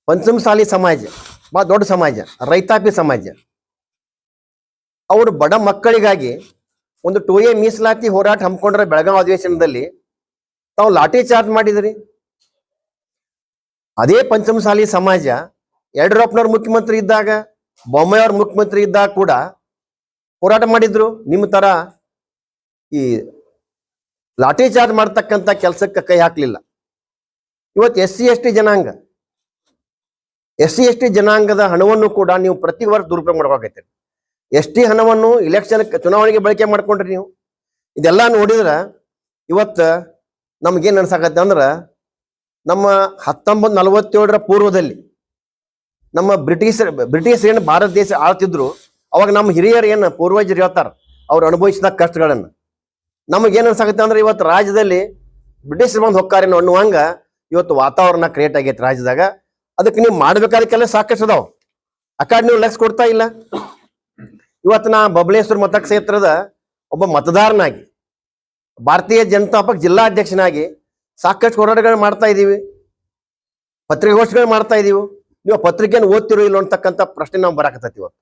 ಪಂಚಮಸಾಲಿ ಸಮಾಜ ಭಾಳ ದೊಡ್ಡ ಸಮಾಜ, ರೈತಾಪಿ ಸಮಾಜ. ಅವರು ಬಡ ಮಕ್ಕಳಿಗಾಗಿ ಒಂದು 2A ಮೀಸಲಾತಿ ಹೋರಾಟ ಹಮ್ಮಿಕೊಂಡ್ರೆ ಬೆಳಗಾವಿ ಅಧಿವೇಶನದಲ್ಲಿ ತಾವು ಲಾಠಿ ಚಾರ್ಜ್ ಮಾಡಿದ್ರಿ. ಅದೇ ಪಂಚಮಸಾಲಿ ಸಮಾಜ ಯಡಿಯೂರಪ್ಪನವ್ರ ಮುಖ್ಯಮಂತ್ರಿ ಇದ್ದಾಗ, ಬೊಮ್ಮಾಯಿಯವ್ರ ಮುಖ್ಯಮಂತ್ರಿ ಇದ್ದಾಗ ಕೂಡ ಹೋರಾಟ ಮಾಡಿದ್ರು. ನಿಮ್ಮ ತರ ಈ ಲಾಠಿ ಚಾರ್ಜ್ ಮಾಡ್ತಕ್ಕಂಥ ಕೆಲಸಕ್ಕೆ ಕೈ ಹಾಕ್ಲಿಲ್ಲ. ಇವತ್ತು SC/ST ಜನಾಂಗದ ಹಣವನ್ನು ಕೂಡ ನೀವು ಪ್ರತಿ ವರ್ಷ ದುರುಪಯೋಗ ಮಾಡ್ಬೇಕಾಗ್ತದೆ. ST ಹಣವನ್ನು ಇಲೆಕ್ಷನ್ ಚುನಾವಣೆಗೆ ಬಳಕೆ ಮಾಡ್ಕೊಂಡ್ರಿ ನೀವು. ಇದೆಲ್ಲ ನೋಡಿದ್ರ ಇವತ್ತು ನಮ್ಗೇನು ಅನ್ಸಾಕತ್ತೆ ಅಂದ್ರೆ, ನಮ್ಮ 1947ರ ಪೂರ್ವದಲ್ಲಿ ನಮ್ಮ ಬ್ರಿಟಿಷ್ ಏನು ಭಾರತ ದೇಶ ಆಳ್ತಿದ್ರು, ಅವಾಗ ನಮ್ಮ ಹಿರಿಯರು ಏನು ಪೂರ್ವಜರು ಹೇಳ್ತಾರ ಅವ್ರು ಅನುಭವಿಸಿದ ಕಷ್ಟಗಳನ್ನು. ನಮಗೇನು ಅನ್ಸಾಕತ್ತೆ ಅಂದ್ರೆ, ಇವತ್ತು ರಾಜ್ಯದಲ್ಲಿ ಬ್ರಿಟಿಷ್ ಬಂದು ಹೊಕ್ಕಾರೇನೋ ಅನ್ನುವಂಗ ಇವತ್ತು ವಾತಾವರಣ ಕ್ರಿಯೇಟ್ ಆಗೈತೆ ರಾಜ್ಯದಾಗ. ಅದಕ್ಕೆ ನೀವು ಮಾಡ್ಬೇಕಾದ ಕೆಲಸ ಸಾಕಷ್ಟು ಅದಾವ, ಆ ಕಡೆ ನೀವು ಲಕ್ಷ ಕೊಡ್ತಾ ಇಲ್ಲ. ಇವತ್ತು ನಾ ಬಬಲೇಶ್ವರ ಮತಕ್ಷೇತ್ರದ ಒಬ್ಬ ಮತದಾರನಾಗಿ, ಭಾರತೀಯ ಜನತಾ ಪಕ್ಷ ಜಿಲ್ಲಾಧ್ಯಕ್ಷನಾಗಿ ಸಾಕಷ್ಟು ಹೋರಾಟಗಳು ಮಾಡ್ತಾ ಇದ್ದೀವಿ, ಪತ್ರಿಕಾಗೋಷ್ಠಿಗಳು ಮಾಡ್ತಾ ಇದ್ದೀವಿ. ನೀವು ಪತ್ರಿಕೆಯನ್ನು ಓದ್ತಿರೋ ಇಲ್ಲ ಅಂತಕ್ಕಂಥ ಪ್ರಶ್ನೆ ನಾವು ಬರಾಕತ್ತೈತಿ. ಇವತ್ತು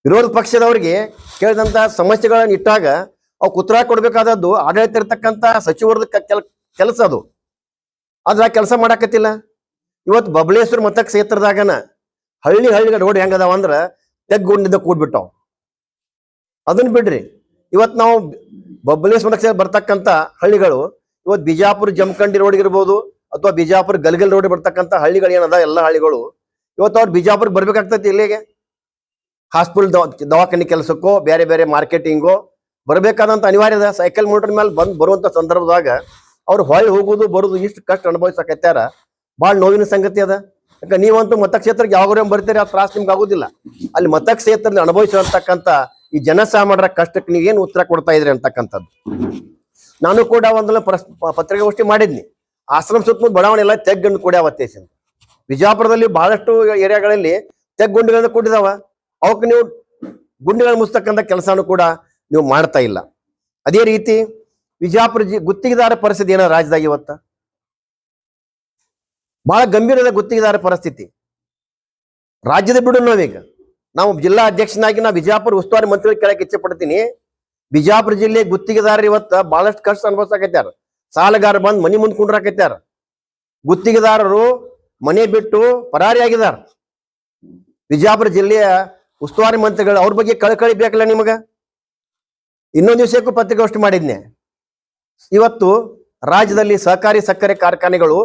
ವಿರೋಧ ಪಕ್ಷದವರಿಗೆ ಕೇಳಿದಂಥ ಸಮಸ್ಯೆಗಳನ್ನು ಇಟ್ಟಾಗ ಅವು ಉತ್ತರ ಕೊಡ್ಬೇಕಾದದ್ದು ಆಡಳಿತ ಇರ್ತಕ್ಕಂಥ ಸಚಿವರದ ಕೆಲಸ ಅದು. ಆದ್ರೆ ಆ ಕೆಲಸ ಮಾಡಾಕತ್ತಿಲ್ಲ. ಇವತ್ತು ಬಬಲೇಶ್ವರ ಮತಕ್ಷೇತ್ರದಾಗನ ಹಳ್ಳಿಗಳ ರೋಡ್ ಹೆಂಗದಾವ ಅಂದ್ರೆ ತೆಗ್ಗುಂಡಿದ್ದ ಕೂಡ್ಬಿಟ್ಟಾವ. ಅದನ್ನ ಬಿಡ್ರಿ, ಇವತ್ತು ನಾವು ಬಬಲೇಶ್ವರ ಮತಕ್ಷೇತ್ರ ಬರ್ತಕ್ಕಂಥ ಹಳ್ಳಿಗಳು ಇವತ್ತು ಬಿಜಾಪುರ ಜಮಖಂಡಿ ರೋಡ್ ಇರ್ಬೋದು, ಅಥವಾ ಬಿಜಾಪುರ ಗಲ್ಗಲ್ ರೋಡ್ ಬರ್ತಕ್ಕಂಥ ಹಳ್ಳಿಗಳು ಏನದ ಎಲ್ಲ ಹಳ್ಳಿಗಳು ಇವತ್ತು ಅವ್ರು ಬಿಜಾಪುರಕ್ಕೆ ಬರ್ಬೇಕಾಗ್ತೈತಿ. ಇಲ್ಲಿಗೆ ಹಾಸ್ಪಿಟಲ್ ದವಾಖಾನೆ ಕೆಲಸಕ್ಕೋ ಬೇರೆ ಬೇರೆ ಮಾರ್ಕೆಟಿಂಗೋ ಬರಬೇಕಾದಂತ ಅನಿವಾರ್ಯ ಅದ. ಸೈಕಲ್ ಮೋಟರ್ ಮೇಲೆ ಬರುವಂತ ಸಂದರ್ಭದಾಗ ಅವ್ರು ಹೊಳ್ಳಿ ಹೋಗುದು ಬರುದು ಇಷ್ಟು ಕಷ್ಟ ಅನುಭವಿಸಕತ್ಯಾರ. ಭಾಳ ನೋವಿನ ಸಂಗತಿ ಅದ. ಯಾಕೆ ನೀವಂತೂ ಮತಕ್ಷೇತ್ರಕ್ಕೆ ಯಾವಾಗ ಬರ್ತೀರಿ, ಆ ತ್ರಾಸ ನಿಮ್ಗೆ ಆಗುದಿಲ್ಲ. ಅಲ್ಲಿ ಮತಕ್ಷೇತ್ರದಲ್ಲಿ ಅನುಭವಿಸಿರ್ತಕ್ಕಂಥ ಈ ಜನಸಾಮಾನ್ಯರ ಕಷ್ಟಕ್ಕೆ ನೀವೇನು ಉತ್ತರ ಕೊಡ್ತಾ ಇದ್ರಿ ಅಂತಕ್ಕಂಥದ್ದು. ನಾನು ಕೂಡ ಒಂದಲ್ಲ ಪತ್ರಿಕಾಗೋಷ್ಠಿ ಮಾಡಿದ್ನಿ. ಆಶ್ರಮ ಸುತ್ತಮುತ್ತ ಬಡಾವಣೆ ಎಲ್ಲ ತೆಗ್ಗನ್ನು ಕೂಡ್ಯಾವತ್ತೇಶ. ಬಿಜಾಪುರದಲ್ಲಿ ಬಹಳಷ್ಟು ಏರಿಯಾಗಳಲ್ಲಿ ತೆಗ್ಗುಂಡಿಗಳನ್ನ ಕೂಡಿದಾವ. ಅವಕ್ಕೆ ನೀವು ಗುಂಡಿಗಳು ಮುಸ್ತಕ್ಕಂಥ ಕೆಲಸನೂ ಕೂಡ ನೀವು ಮಾಡ್ತಾ ಇಲ್ಲ. ಅದೇ ರೀತಿ ಬಿಜಾಪುರ ಗುತ್ತಿಗೆದಾರ ಪರಿಸ್ಥಿತಿ ಏನೋ ರಾಜ್ಯದಾಗ ಇವತ್ತ ಬಹಳ ಗಂಭೀರದ ಗುತ್ತಿಗೆದಾರ ಪರಿಸ್ಥಿತಿ ರಾಜ್ಯದ ಬಿಡು. ನಾವೀಗ ನಾವು ಜಿಲ್ಲಾ ಅಧ್ಯಕ್ಷನಾಗಿ ನಾ ಬಿಜಾಪುರ ಉಸ್ತುವಾರಿ ಮಂತ್ರಿ ಕೇಳಕ್ಕೆ ಇಚ್ಛೆ ಪಡ್ತೀನಿ. ಬಿಜಾಪುರ ಜಿಲ್ಲೆ ಗುತ್ತಿಗೆದಾರರು ಇವತ್ತ ಬಹಳಷ್ಟು ಕಷ್ಟ ಅನುಭವಿಸಕತ್ಯಾರ. ಸಾಲಗಾರ ಬಂದ್ ಮನಿ ಮುಂದ್ ಕುಂಡ್ರಾಕತ್ಯಾರ. ಗುತ್ತಿಗೆದಾರರು ಮನೆ ಬಿಟ್ಟು ಪರಾರಿಯಾಗಿದಾರ. ಬಿಜಾಪುರ ಜಿಲ್ಲೆಯ ಉಸ್ತುವಾರಿ ಮಂತ್ರಿಗಳು ಅವ್ರ ಬಗ್ಗೆ ಕಳಕಳಿ ಬೇಕಲ್ಲ ನಿಮಗ. ಇನ್ನೊಂದು ವಿಷಯಕ್ಕೂ ಪತ್ರಿಕಾಗೋಷ್ಠಿ ಮಾಡಿದ್ನೆ. ಇವತ್ತು ರಾಜ್ಯದಲ್ಲಿ ಸಹಕಾರಿ ಸಕ್ಕರೆ ಕಾರ್ಖಾನೆಗಳು